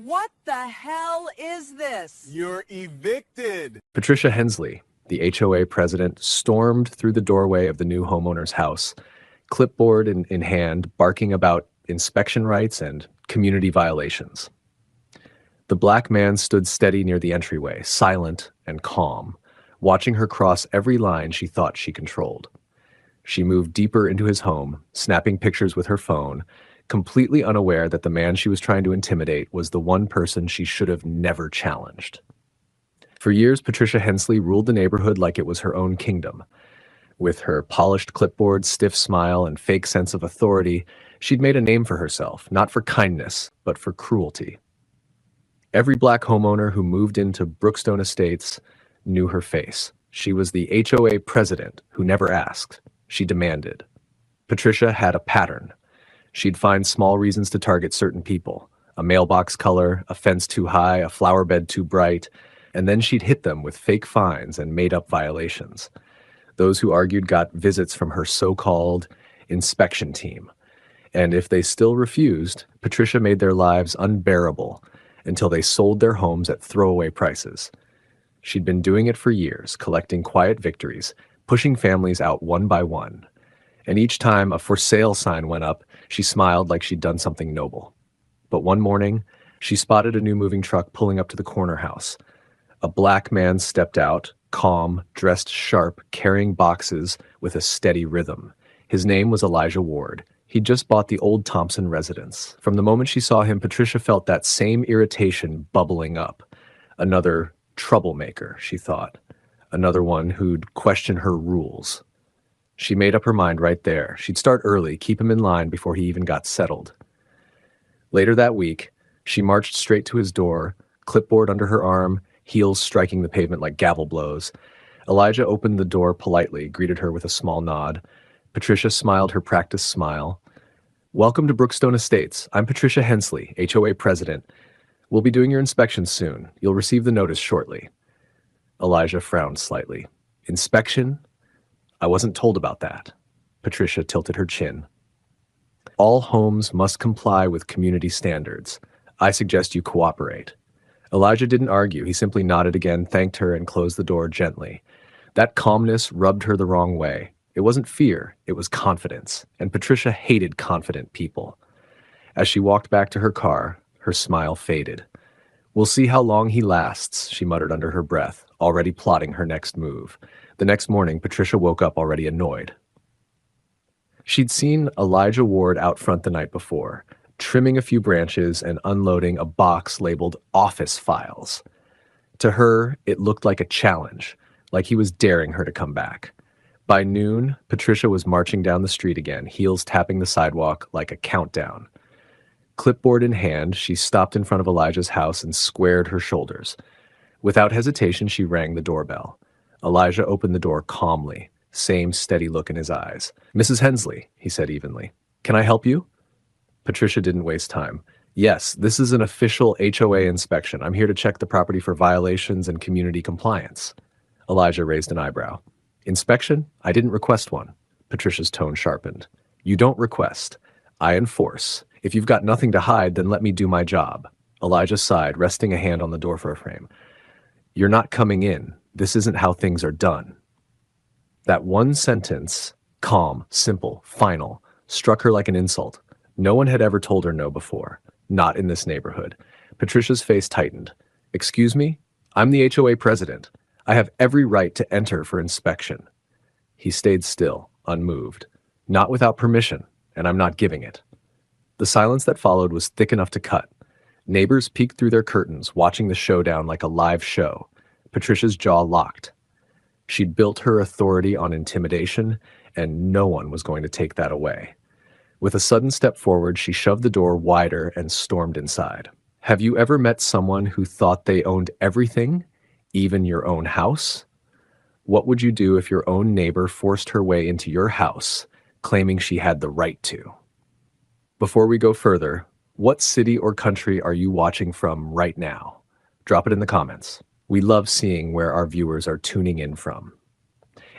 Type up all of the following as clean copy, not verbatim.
What the hell is this? You're evicted. Patricia Hensley, the HOA president, stormed through the doorway of the new homeowner's house, clipboard in hand, barking about inspection rights and community violations. The black man stood steady near the entryway, silent and calm, watching her cross every line she thought she controlled. She moved deeper into his home, snapping pictures with her phone, completely unaware that the man she was trying to intimidate was the one person she should have never challenged. For years, Patricia Hensley ruled the neighborhood like it was her own kingdom. With her polished clipboard, stiff smile, and fake sense of authority, she'd made a name for herself, not for kindness, but for cruelty. Every black homeowner who moved into Brookstone Estates knew her face. She was the HOA president who never asked. She demanded. Patricia had a pattern. She'd find small reasons to target certain people, a mailbox color, a fence too high, a flower bed too bright, and then she'd hit them with fake fines and made-up violations. Those who argued got visits from her so-called inspection team. And if they still refused, Patricia made their lives unbearable until they sold their homes at throwaway prices. She'd been doing it for years, collecting quiet victories, pushing families out one by one. And each time a for sale sign went up, she smiled like she'd done something noble. But one morning, she spotted a new moving truck pulling up to the corner house. A black man stepped out, calm, dressed sharp, carrying boxes with a steady rhythm. His name was Elijah Ward. He'd just bought the old Thompson residence. From the moment she saw him, Patricia felt that same irritation bubbling up. Another troublemaker, she thought. Another one who'd question her rules. She made up her mind right there. She'd start early, keep him in line before he even got settled. Later that week, she marched straight to his door, clipboard under her arm, heels striking the pavement like gavel blows. Elijah opened the door politely, greeted her with a small nod. Patricia smiled her practiced smile. "Welcome to Brookstone Estates. I'm Patricia Hensley, HOA president. We'll be doing your inspection soon. You'll receive the notice shortly." Elijah frowned slightly. "Inspection? I wasn't told about that." Patricia tilted her chin. "All homes must comply with community standards. I suggest you cooperate." Elijah didn't argue. He simply nodded again, thanked her, and closed the door gently. That calmness rubbed her the wrong way. It wasn't fear, it was confidence, and Patricia hated confident people. As she walked back to her car, her smile faded. "We'll see how long he lasts," she muttered under her breath, already plotting her next move. The next morning, Patricia woke up already annoyed. She'd seen Elijah Ward out front the night before, trimming a few branches and unloading a box labeled office files. To her, it looked like a challenge, like he was daring her to come back. By noon, Patricia was marching down the street again, heels tapping the sidewalk like a countdown. Clipboard in hand, she stopped in front of Elijah's house and squared her shoulders. Without hesitation, she rang the doorbell. Elijah opened the door calmly, same steady look in his eyes. "Mrs. Hensley," he said evenly, "can I help you?" Patricia didn't waste time. "Yes, this is an official HOA inspection. I'm here to check the property for violations and community compliance." Elijah raised an eyebrow. "Inspection? I didn't request one." Patricia's tone sharpened. "You don't request. I enforce. If you've got nothing to hide, then let me do my job." Elijah sighed, resting a hand on the door frame. "You're not coming in. This isn't how things are done." That one sentence, calm, simple, final, struck her like an insult. No one had ever told her no before. Not in this neighborhood. Patricia's face tightened. "Excuse me? I'm the HOA president. I have every right to enter for inspection." He stayed still, unmoved. "Not without permission, and I'm not giving it." The silence that followed was thick enough to cut. Neighbors peeked through their curtains, watching the showdown like a live show. Patricia's jaw locked. She'd built her authority on intimidation, and no one was going to take that away. With a sudden step forward, she shoved the door wider and stormed inside. Have you ever met someone who thought they owned everything, even your own house? What would you do if your own neighbor forced her way into your house, claiming she had the right to? Before we go further, what city or country are you watching from right now? Drop it in the comments. We love seeing where our viewers are tuning in from.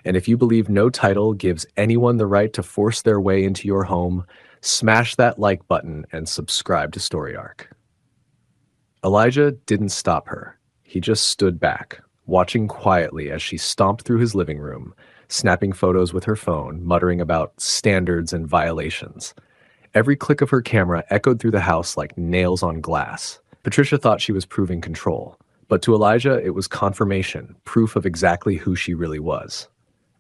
And if you believe no title gives anyone the right to force their way into your home, smash that like button and subscribe to Story Arc. Elijah didn't stop her. He just stood back, watching quietly as she stomped through his living room, snapping photos with her phone, muttering about standards and violations. Every click of her camera echoed through the house like nails on glass. Patricia thought she was proving control, but to Elijah it was confirmation, proof of exactly who she really was.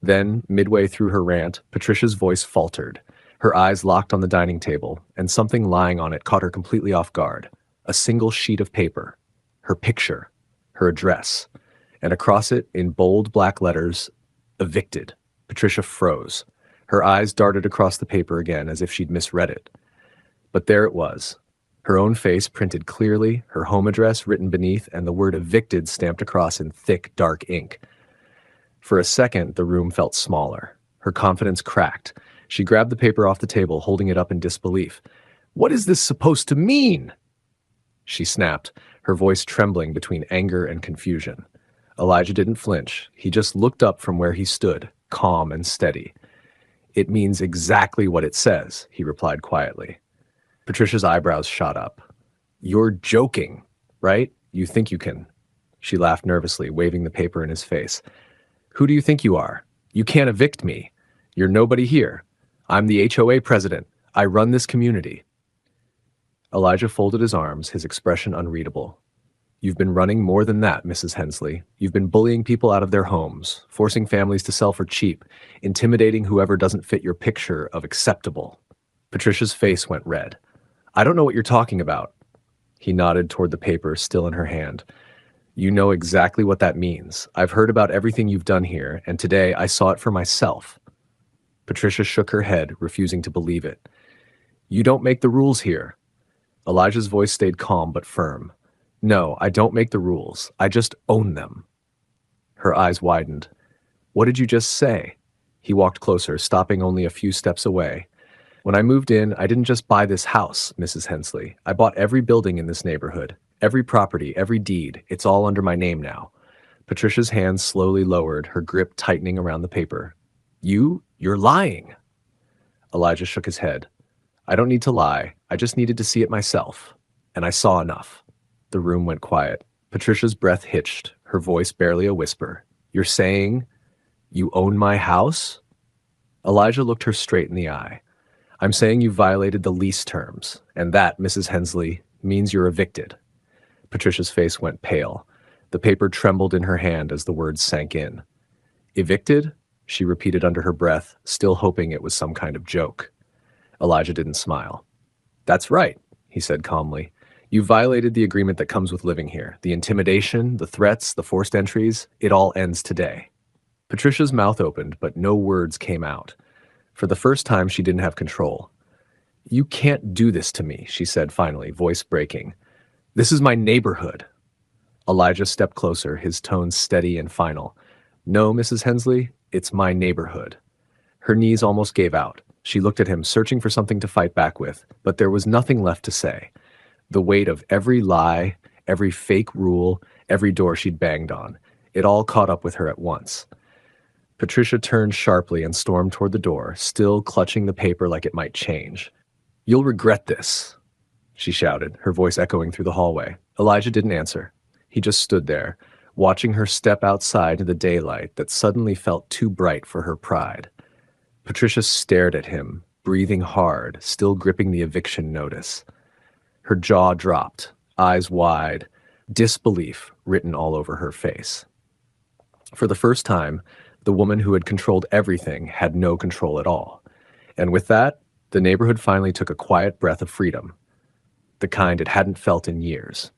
Then, midway through her rant, Patricia's voice faltered. Her eyes locked on the dining table, and something lying on it caught her completely off guard. A single sheet of paper. Her picture. Her address. And across it, in bold black letters, evicted. Patricia froze. Her eyes darted across the paper again as if she'd misread it. But there it was. Her own face printed clearly, her home address written beneath, and the word evicted stamped across in thick, dark ink. For a second, the room felt smaller. Her confidence cracked. She grabbed the paper off the table, holding it up in disbelief. "What is this supposed to mean?" She snapped, her voice trembling between anger and confusion. Elijah didn't flinch. He just looked up from where he stood, calm and steady. "It means exactly what it says," he replied quietly. Patricia's eyebrows shot up. "You're joking, right? You think you can." She laughed nervously, waving the paper in his face. "Who do you think you are? You can't evict me. You're nobody here. I'm the HOA president. I run this community." Elijah folded his arms, his expression unreadable. "You've been running more than that, Mrs. Hensley. You've been bullying people out of their homes, forcing families to sell for cheap, intimidating whoever doesn't fit your picture of acceptable." Patricia's face went red. "I don't know what you're talking about." He nodded toward the paper still in her hand. "You know exactly what that means. I've heard about everything you've done here, and today I saw it for myself." Patricia shook her head, refusing to believe it. "You don't make the rules here." Elijah's voice stayed calm but firm. "No, I don't make the rules. I just own them." Her eyes widened. "What did you just say?" He walked closer, stopping only a few steps away. "When I moved in, I didn't just buy this house, Mrs. Hensley. I bought every building in this neighborhood. Every property, every deed. It's all under my name now." Patricia's hands slowly lowered, her grip tightening around the paper. You're lying." Elijah shook his head. "I don't need to lie. I just needed to see it myself. And I saw enough." The room went quiet. Patricia's breath hitched, her voice barely a whisper. "You're saying you own my house?" Elijah looked her straight in the eye. "I'm saying you violated the lease terms, and that, Mrs. Hensley, means you're evicted." Patricia's face went pale. The paper trembled in her hand as the words sank in. "Evicted?" she repeated under her breath, still hoping it was some kind of joke. Elijah didn't smile. "That's right," he said calmly. "You violated the agreement that comes with living here. The intimidation, the threats, the forced entries, it all ends today." Patricia's mouth opened, but no words came out. For the first time, she didn't have control. "You can't do this to me," she said finally, voice breaking. "This is my neighborhood." Elijah stepped closer, his tone steady and final. "No, Mrs. Hensley, it's my neighborhood." Her knees almost gave out. She looked at him, searching for something to fight back with, but there was nothing left to say. The weight of every lie, every fake rule, every door she'd banged on, it all caught up with her at once. Patricia turned sharply and stormed toward the door, still clutching the paper like it might change. "You'll regret this," she shouted, her voice echoing through the hallway. Elijah didn't answer. He just stood there, watching her step outside in the daylight that suddenly felt too bright for her pride. Patricia stared at him, breathing hard, still gripping the eviction notice. Her jaw dropped, eyes wide, disbelief written all over her face. For the first time, the woman who had controlled everything had no control at all. And with that, the neighborhood finally took a quiet breath of freedom, the kind it hadn't felt in years.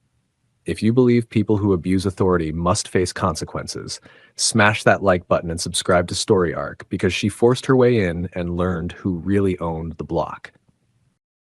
If you believe people who abuse authority must face consequences, smash that like button and subscribe to Story Arc, because she forced her way in and learned who really owned the block.